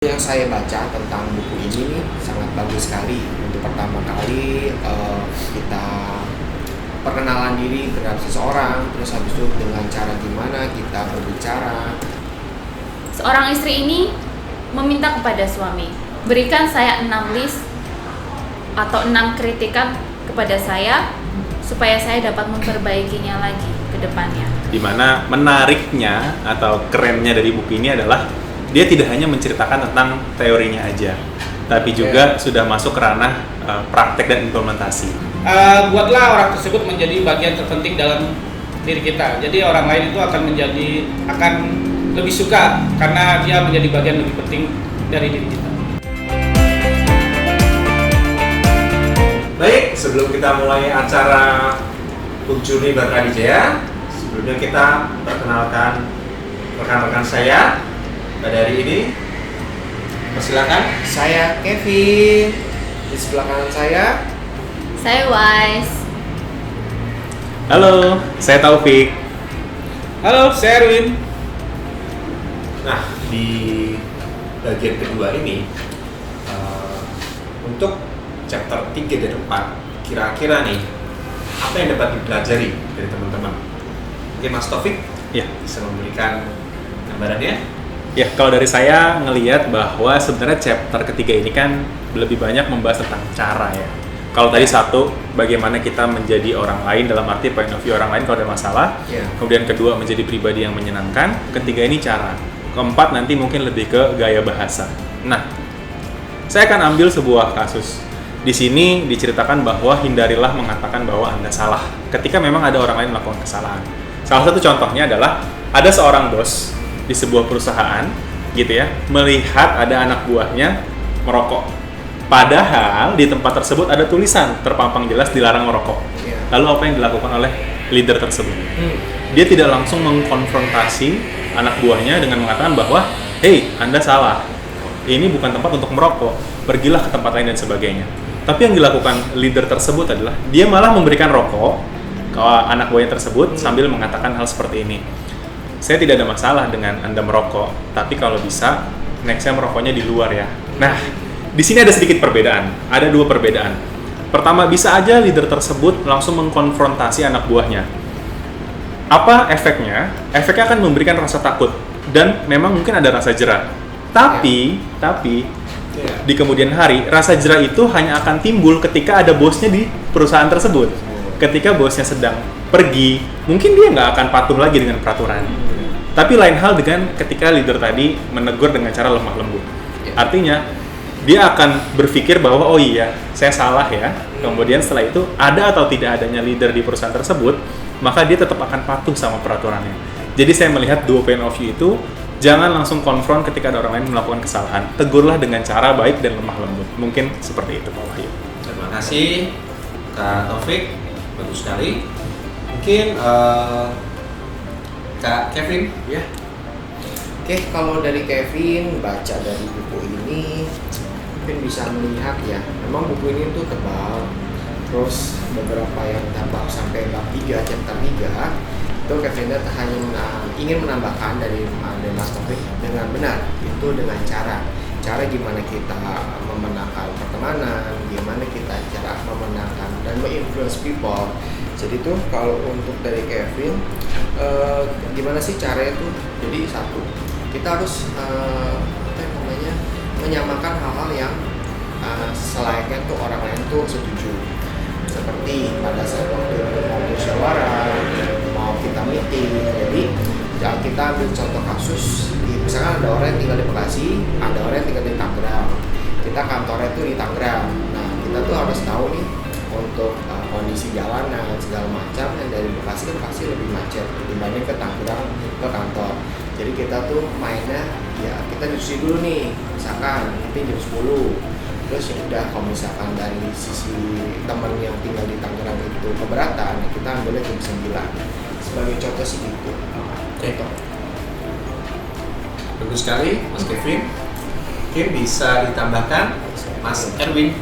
Yang saya baca tentang buku ini nih sangat bagus sekali. Untuk pertama kali kita perkenalan diri terhadap seseorang, terus habis itu dengan cara gimana kita berbicara. Seorang istri ini meminta kepada suami, berikan saya 6 list atau 6 kritikan kepada saya supaya saya dapat memperbaikinya lagi ke depannya. Dimana menariknya atau kerennya dari buku ini adalah dia tidak hanya menceritakan tentang teorinya aja, tapi juga sudah masuk ke ranah praktek dan implementasi. Buatlah orang tersebut menjadi bagian terpenting dalam diri kita. Jadi orang lain itu akan lebih suka karena dia menjadi bagian lebih penting dari diri kita. Baik, sebelum kita mulai acara Uncuni Barkadijaya, sebelumnya kita perkenalkan rekan-rekan saya pada hari ini. Persilakan. Saya Kevin, di sebelah kanan saya Wise. Halo, saya Taufik. Halo, saya Erwin. Nah, di bagian kedua ini untuk chapter 3 dan 4, kira-kira nih apa yang dapat dipelajari dari teman-teman? Oke, Mas Taufik, ya, bisa memberikan gambarannya? Ya, kalau dari saya ngelihat bahwa sebenarnya chapter ketiga ini kan lebih banyak membahas tentang cara ya. Kalau tadi satu, bagaimana kita menjadi orang lain dalam arti point of view orang lain kalau ada masalah. Kemudian kedua, menjadi pribadi yang menyenangkan. Ketiga ini cara. Keempat nanti mungkin lebih ke gaya bahasa. Nah, saya akan ambil sebuah kasus. Di sini diceritakan bahwa hindarilah mengatakan bahwa Anda salah ketika memang ada orang lain melakukan kesalahan. Salah satu contohnya adalah ada seorang bos di sebuah perusahaan gitu ya, melihat ada anak buahnya merokok. Padahal di tempat tersebut ada tulisan terpampang jelas dilarang merokok. Lalu apa yang dilakukan oleh leader tersebut? Dia tidak langsung mengkonfrontasi anak buahnya dengan mengatakan bahwa, "Hey, Anda salah. Ini bukan tempat untuk merokok. Pergilah ke tempat lain dan sebagainya." Tapi yang dilakukan leader tersebut adalah dia malah memberikan rokok ke anak buahnya tersebut sambil mengatakan hal seperti ini. Saya tidak ada masalah dengan Anda merokok, tapi kalau bisa next-nya merokoknya di luar ya. Nah, di sini ada sedikit perbedaan. Ada dua perbedaan. Pertama, bisa aja leader tersebut langsung mengkonfrontasi anak buahnya. Apa efeknya? Efeknya akan memberikan rasa takut dan memang mungkin ada rasa jera. Tapi di kemudian hari, rasa jera itu hanya akan timbul ketika ada bosnya di perusahaan tersebut. Ketika bosnya sedang pergi, mungkin dia nggak akan patuh lagi dengan peraturan. Tapi lain hal dengan ketika leader tadi menegur dengan cara lemah lembut. Artinya, dia akan berpikir bahwa, oh iya, saya salah ya. Kemudian setelah itu, ada atau tidak adanya leader di perusahaan tersebut, maka dia tetap akan patuh sama peraturannya. Jadi saya melihat dua point of view itu, jangan langsung konfront ketika ada orang lain melakukan kesalahan. Tegurlah dengan cara baik dan lemah lembut. Mungkin seperti itu, Pak Wahyu. Terima kasih, Kak Taufik. Bagus sekali. Mungkin Kak Kevin, ya. Oke, kalau dari Kevin baca dari buku ini mungkin bisa melihat ya, memang buku ini tuh tebal. Terus beberapa yang bab sampai bab 3, chapter 3 itu Kevin hanya ingin menambahkan dari Mas Taufik dengan benar, itu dengan cara gimana kita memenangkan pertemanan, gimana kita cara memenangkan dan menginfluence people. Jadi tuh kalau untuk dari Kevin, gimana sih caranya tuh? Jadi satu, kita harus menyamakan hal-hal yang selayaknya tuh orang lain tuh setuju. Seperti pada saat waktu mau musyawarah, mau kita meeting. Jadi kita ambil contoh kasus, misalkan ada orang yang tinggal di Bekasi, ada orang yang tinggal di Tangerang. Kita kantornya tuh di Tangerang. Nah, kita tuh harus tahu nih untuk kondisi jalanan segala macam, yang dari Bekasi kan pasti lebih macet dibanding ke Tangerang ke kantor. Jadi kita tuh mainnya ya kita diskusi dulu nih, misalkan nanti jam 10. Terus ya udah, kalau misalkan dari sisi teman yang tinggal di Tangerang itu keberatan, kita ambilnya jam 9. Sebagai contoh sih gitu. Contoh. bagus sekali, Mas Kevin. Mungkin bisa ditambahkan, Mas Erwin.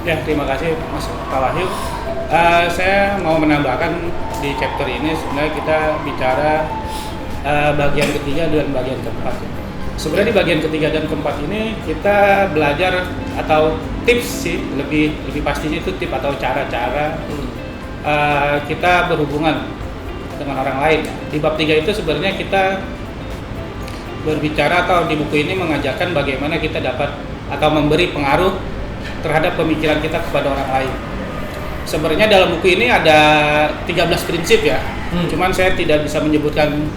Ya, terima kasih Mas Pak Wahyu. Saya mau menambahkan di chapter ini sebenarnya kita bicara bagian ketiga dan bagian keempat. Sebenarnya di bagian ketiga dan keempat ini kita belajar atau tips sih, lebih pastinya itu tips atau cara-cara kita berhubungan dengan orang lain. Di bab 3 itu sebenarnya kita berbicara atau di buku ini mengajarkan bagaimana kita dapat atau memberi pengaruh terhadap pemikiran kita kepada orang lain. Sebenarnya dalam buku ini ada 13 prinsip ya, cuman saya tidak bisa menyebutkan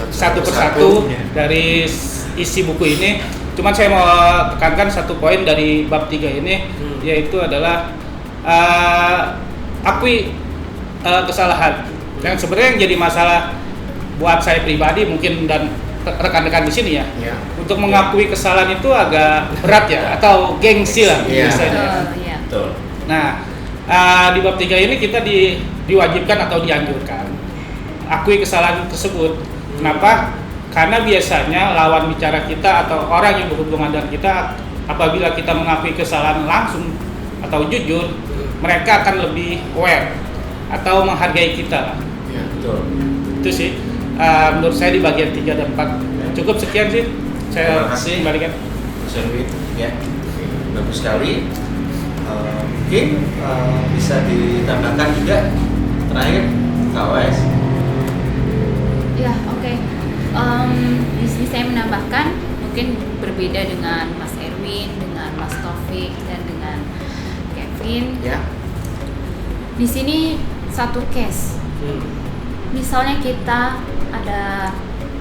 satu persatu dari isi buku ini. Cuman saya mau tekankan satu poin dari bab 3 ini, yaitu adalah akui kesalahan. Yang sebenarnya yang jadi masalah buat saya pribadi mungkin dan rekan-rekan di sini ya, untuk mengakui kesalahan itu agak berat ya, atau gengsi lah misalnya. Betul. Nah, di bab 3 ini kita diwajibkan atau dianjurkan akui kesalahan tersebut. Kenapa? Karena biasanya lawan bicara kita atau orang yang berhubungan dengan kita, apabila kita mengakui kesalahan langsung atau jujur, mereka akan lebih aware atau menghargai kita. Ya, betul. Itu sih menurut saya di bagian 3 dan 4. Cukup sekian sih. Saya kembalikan. Mas Erwin, ya. Bagus sekali. Mungkin bisa ditambahkan juga terakhir KWS. Ya, oke. Di sini saya menambahkan mungkin berbeda dengan Mas Erwin, dengan Mas Taufik dan dengan Kevin. Ya. Di sini satu case. Misalnya kita ada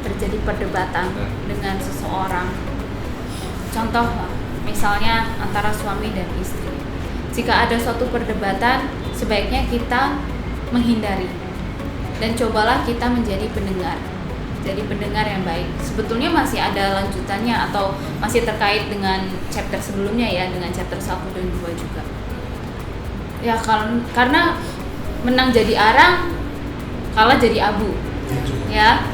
terjadi perdebatan dengan seseorang. Contoh, misalnya antara suami dan istri. Jika ada suatu perdebatan, sebaiknya kita menghindari dan cobalah kita menjadi pendengar. Jadi pendengar yang baik. Sebetulnya masih ada lanjutannya atau masih terkait dengan chapter sebelumnya ya, dengan chapter 1 dan 2 juga. Ya karena menang jadi arang, kalah jadi abu. Ya.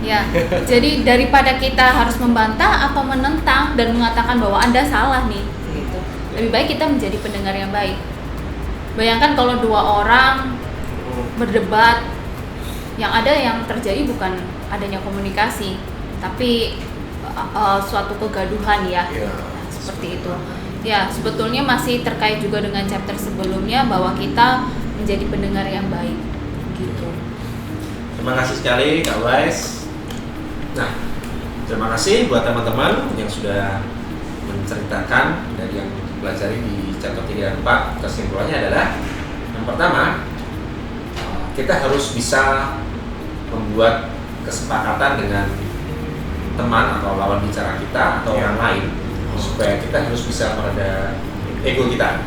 Ya. Jadi daripada kita harus membantah atau menentang dan mengatakan bahwa Anda salah nih, gitu. Lebih baik kita menjadi pendengar yang baik. Bayangkan kalau 2 orang berdebat, yang ada yang terjadi bukan adanya komunikasi, tapi suatu kegaduhan ya. Nah, seperti itu. Ya, sebetulnya masih terkait juga dengan chapter sebelumnya bahwa kita menjadi pendengar yang baik. Gitu. Terima kasih sekali Kak Wais. Nah, terima kasih buat teman-teman yang sudah menceritakan dari yang dipelajari di chapter 3 dan 4. Kesimpulannya adalah yang pertama, kita harus bisa membuat kesepakatan dengan teman atau lawan bicara kita atau orang lain supaya kita harus bisa mereda ego kita.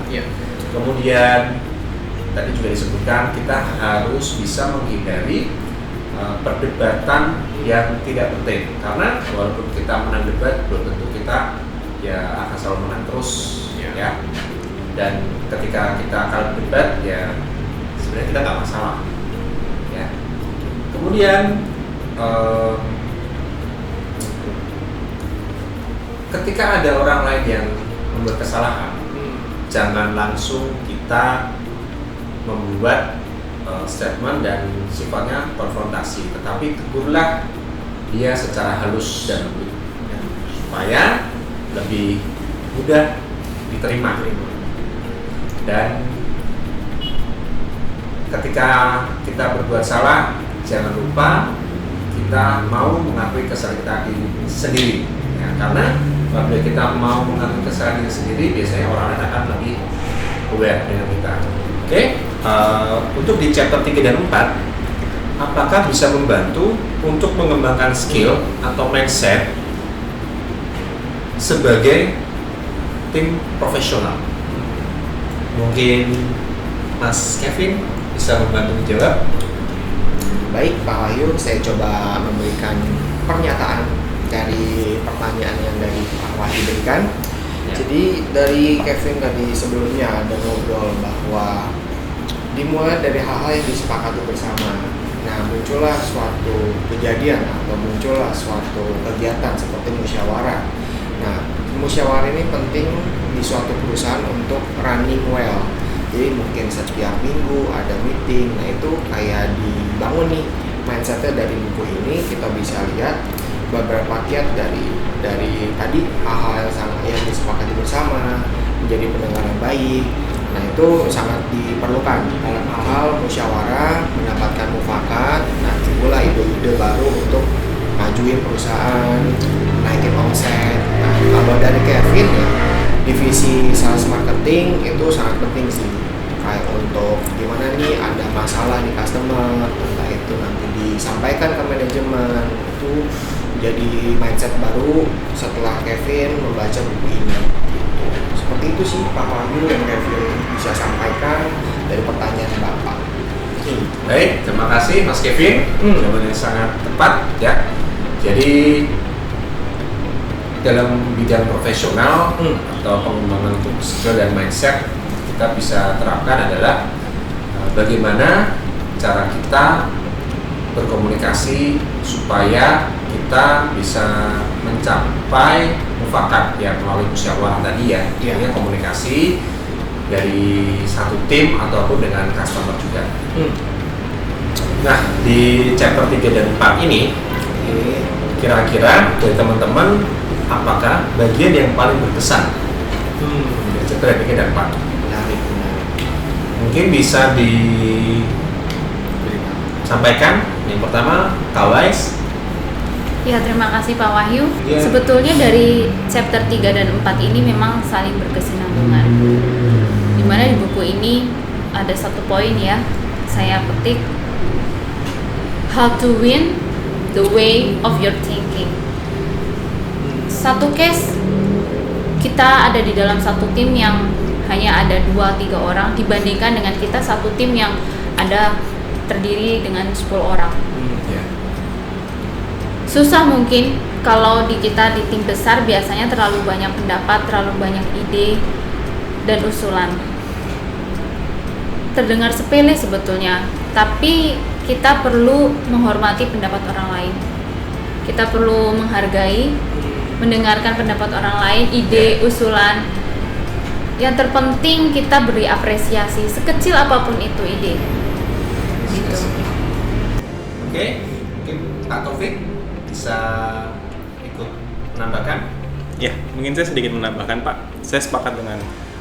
Kemudian tadi juga disebutkan kita harus bisa menghindari perdebatan yang tidak penting, karena walaupun kita menang debat belum tentu kita ya akan selalu menang terus ya. Dan ketika kita kalah debat ya sebenarnya kita nggak masalah ya. Kemudian ketika ada orang lain yang membuat kesalahan, jangan langsung kita membuat statement dan sifatnya konfrontasi, tetapi tegurlah dia secara halus dan lembut supaya lebih mudah diterima. Dan ketika kita berbuat salah, jangan lupa kita mau mengakui kesalahan kita sendiri ya, karena apabila kita mau mengakui kesalahan kita sendiri, biasanya orang lain akan lebih aware dengan kita. Oke, untuk di chapter 3 dan 4, apakah bisa membantu untuk mengembangkan skill atau mindset sebagai tim profesional? Mungkin Mas Kevin bisa membantu menjawab. Baik Pak Wahyu, saya coba memberikan pernyataan dari pertanyaan yang dari Pak Wahyu berikan. Jadi dari Kevin tadi sebelumnya ada ngobrol bahwa dimulai dari hal-hal yang disepakati bersama. Nah, muncullah suatu kejadian atau muncullah suatu kegiatan seperti musyawarah. Nah, musyawarah ini penting di suatu perusahaan untuk running well. Jadi mungkin setiap minggu ada meeting. Nah, itu kayak dibangun nih mindsetnya dari buku ini. Kita bisa lihat beberapa kiat dari tadi hal-hal yang disepakati bersama, menjadi pendengar yang baik. Nah itu sangat diperlukan dalam hal musyawarah, mendapatkan mufakat. Nah timbullah ide-ide baru untuk majuin perusahaan, naikin omset. Nah kalau dari Kevin ya, divisi sales marketing itu sangat penting sih. Kayak untuk gimana nih ada masalah di customer, entah itu nanti disampaikan ke manajemen, itu jadi mindset baru setelah Kevin membaca buku ini. Gitu. Seperti itu sih Pak Wahyu yang Kevin bisa sampaikan dari pertanyaan Bapak. Baik, terima kasih Mas Kevin. Jawaban yang sangat tepat ya. Jadi dalam bidang profesional atau pengembangan untuk skill dan mindset, kita bisa terapkan adalah bagaimana cara kita berkomunikasi supaya kita bisa mencapai mufakat ya melalui musyawarah tadi ya. Ini komunikasi dari satu tim ataupun dengan customer juga. Nah, di chapter 3 dan 4 ini kira-kira dari teman-teman apakah bagian yang paling berkesan dari chapter 3 dan 4? Menarik. Mungkin bisa disampaikan. Yang pertama, Kak Wais. Ya, terima kasih Pak Wahyu. Ya. Sebetulnya dari chapter 3 dan 4 ini memang saling berkesinambungan. Dimana di buku ini ada satu poin ya, saya petik, how to win the way of your thinking. Satu case, kita ada di dalam satu tim yang hanya ada 2-3 orang dibandingkan dengan kita satu tim yang ada terdiri dengan 10 orang. Susah mungkin kalau kita di tim besar biasanya terlalu banyak pendapat, terlalu banyak ide dan usulan. Terdengar sepele sebetulnya, tapi kita perlu menghormati pendapat orang lain. Kita perlu menghargai, mendengarkan pendapat orang lain, ide, usulan. Yang terpenting kita beri apresiasi sekecil apapun itu ide. Gitu. Oke, mungkin Pak Taufik bisa ikut menambahkan? Ya, mungkin saya sedikit menambahkan Pak. Saya sepakat dengan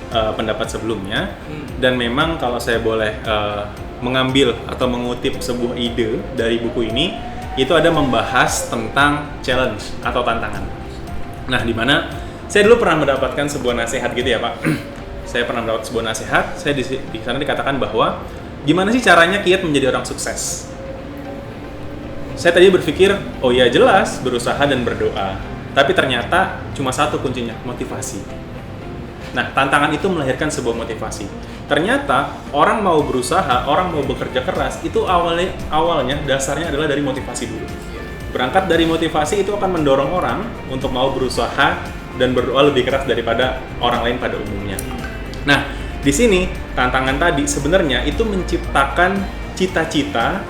pendapat sebelumnya, dan memang kalau saya boleh mengambil atau mengutip sebuah ide dari buku ini, itu ada membahas tentang challenge atau tantangan. Nah, di mana saya dulu pernah mendapatkan sebuah nasihat gitu ya Pak. Saya pernah mendapat sebuah nasihat, saya di sana dikatakan bahwa gimana sih caranya Kiat menjadi orang sukses? Saya tadi berpikir, oh ya jelas, berusaha dan berdoa. Tapi ternyata cuma satu kuncinya, motivasi. Nah, tantangan itu melahirkan sebuah motivasi. Ternyata orang mau berusaha, orang mau bekerja keras, itu awalnya dasarnya adalah dari motivasi dulu. Berangkat dari motivasi itu akan mendorong orang untuk mau berusaha dan berdoa lebih keras daripada orang lain pada umumnya. Nah, di sini tantangan tadi sebenarnya itu menciptakan cita-cita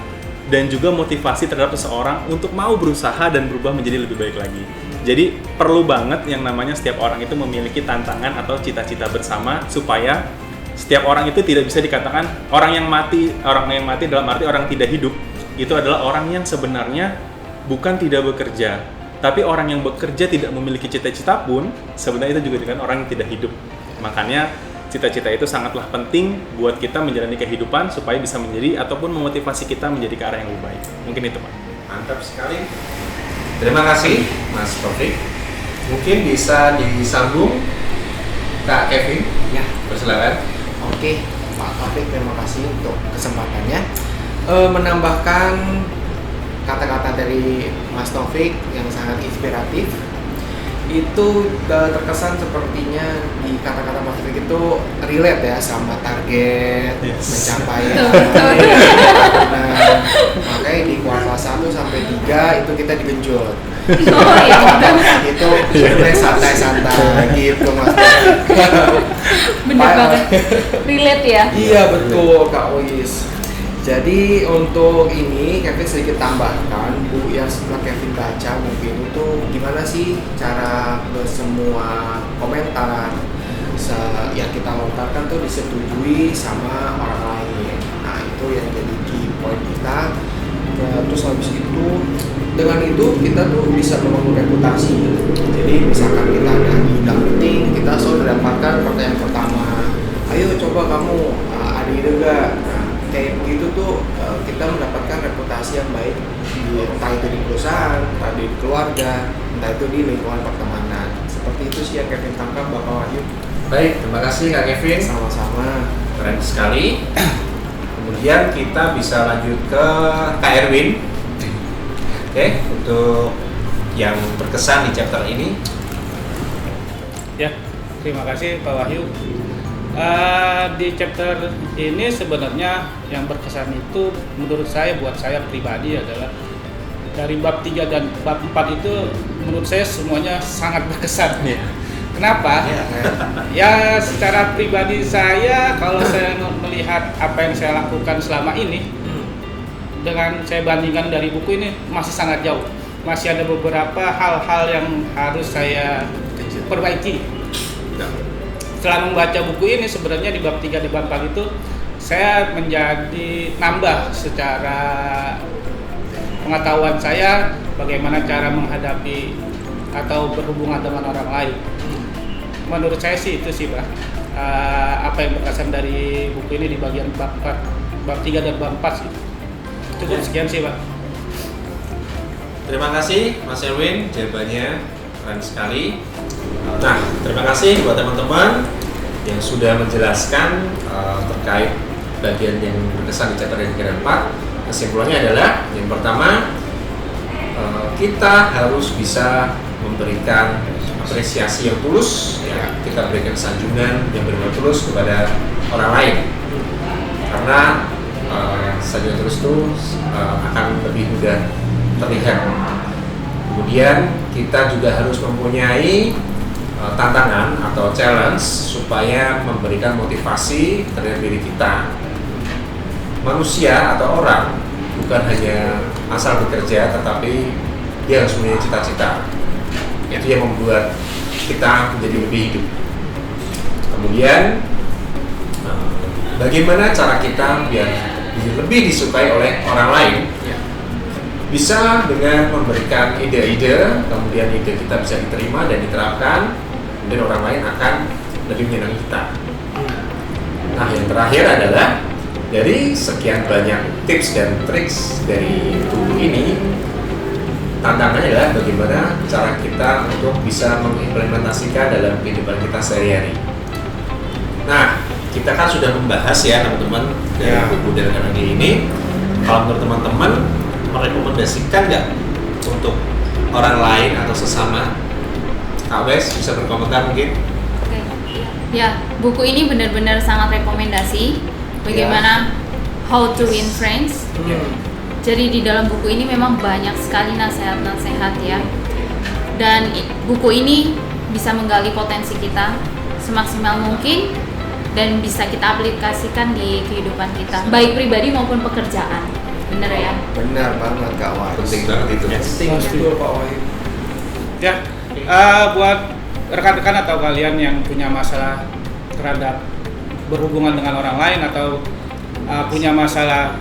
dan juga motivasi terhadap seseorang untuk mau berusaha dan berubah menjadi lebih baik lagi. Jadi perlu banget yang namanya setiap orang itu memiliki tantangan atau cita-cita bersama supaya setiap orang itu tidak bisa dikatakan orang yang mati dalam arti orang tidak hidup. Itu adalah orang yang sebenarnya bukan tidak bekerja, tapi orang yang bekerja tidak memiliki cita-cita pun sebenarnya itu juga dengan orang yang tidak hidup. Makanya cita-cita itu sangatlah penting buat kita menjalani kehidupan supaya bisa menjadi ataupun memotivasi kita menjadi ke arah yang lebih baik. Mungkin itu Pak. Mantap sekali. Terima kasih Mas Taufik. Mungkin bisa disambung Kak Kevin. Ya, persilakan. Oke, Pak Taufik, terima kasih untuk kesempatannya. Menambahkan kata-kata dari Mas Taufik yang sangat inspiratif, itu terkesan sepertinya di kata-kata Mas Taufik itu relate ya sama target, pencapaian. Nah, makanya di kuartal 1 sampai 3 itu kita digenjot. Oh iya, itu sebenarnya santai-santai gitu Mas Taufik. bener banget. Relate ya? Iya betul Kak Ois. Jadi untuk ini Kevin sedikit tambahkan, Bu, yang setelah Kevin baca buku ini tuh gimana sih cara semua komentar yang kita lontarkan tuh disetujui sama orang lain. Nah itu yang jadi key point kita. Terus habis itu dengan itu kita tuh bisa membangun reputasi. Jadi misalkan kita ada undang meeting, kita selalu mendapatkan pertanyaan pertama, ayo coba kamu ada ide gak? Nah, kayak begitu tuh kita mendapatkan reputasi yang baik entah itu di perusahaan, entah di keluarga, entah itu di lingkungan pertemanan. Seperti itu sih yang Kevin tangkap, Bapak Wahyu. Baik, terima kasih Kak Kevin. Sama-sama. Keren sekali. Kemudian kita bisa lanjut ke Kak Erwin. Oke, untuk yang berkesan di chapter ini. Ya, terima kasih Pak Wahyu. Di chapter ini sebenarnya yang berkesan itu menurut saya, buat saya pribadi adalah dari bab 3 dan bab 4 itu menurut saya semuanya sangat berkesan. Kenapa? Ya secara pribadi saya, kalau saya melihat apa yang saya lakukan selama ini dengan saya bandingkan dari buku ini masih sangat jauh. Masih ada beberapa hal-hal yang harus saya perbaiki. Setelah membaca buku ini sebenarnya di bab 3 di bab 4 itu saya menjadi nambah secara pengetahuan saya bagaimana cara menghadapi atau berhubungan dengan orang lain. Menurut saya sih itu sih Pak, apa yang berkesan dari buku ini di bagian bab 4, bab 3 dan bab 4 sih. Cukup sekian sih Pak. Terima kasih Mas Erwin, jawabannya keren sekali. Nah, terima kasih buat teman-teman yang sudah menjelaskan terkait bagian yang berkesan di chapter yang keempat. Kesimpulannya adalah yang pertama, kita harus bisa memberikan apresiasi yang tulus, ya, kita berikan sanjungan yang benar-benar tulus kepada orang lain, karena sanjungan tulus itu akan lebih mudah terlihat. Kemudian kita juga harus mempunyai tantangan atau challenge supaya memberikan motivasi terhadap diri kita. Manusia atau orang bukan hanya asal bekerja, tetapi dia harus punya cita-cita. Itu yang membuat kita menjadi lebih hidup. Kemudian bagaimana cara kita biar lebih disukai oleh orang lain? Bisa dengan memberikan ide-ide, kemudian ide kita bisa diterima dan diterapkan, dan orang lain akan lebih menyenangi kita. Nah, yang terakhir adalah dari sekian banyak tips dan triks dari buku ini, tantangannya adalah bagaimana cara kita untuk bisa mengimplementasikan dalam kehidupan kita sehari-hari. Nah, kita kan sudah membahas ya teman-teman dari buku dari Carnegie ini. Kalau menurut teman-teman, merekomendasikan nggak untuk orang lain atau sesama? Kak Wes bisa berkomentar mungkin? Oke. Ya, buku ini benar-benar sangat rekomendasi. Bagaimana how to win friends. Jadi di dalam buku ini memang banyak sekali nasihat-nasihat ya. Dan buku ini bisa menggali potensi kita semaksimal mungkin dan bisa kita aplikasikan di kehidupan kita, baik pribadi maupun pekerjaan. Bener ya? Benar banget Kak Wahyu. Penting banget itu. Penting betul Pak Wahyu. Ya, buat rekan-rekan atau kalian yang punya masalah terhadap berhubungan dengan orang lain atau punya masalah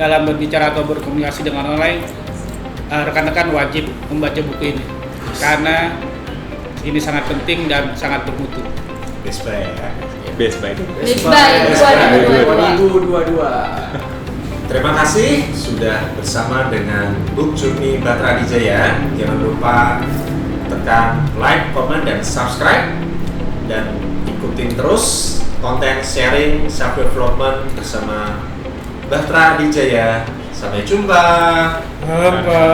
dalam berbicara atau berkomunikasi dengan orang lain, rekan-rekan wajib membaca buku ini karena ini sangat penting dan sangat bermutu. Best buy. 2022. Terima kasih sudah bersama dengan Book Journey Batra Dijaya. Jangan lupa tekan like, comment, dan subscribe, dan ikutin terus konten sharing self development bersama Batra Dijaya. Sampai jumpa. Apa?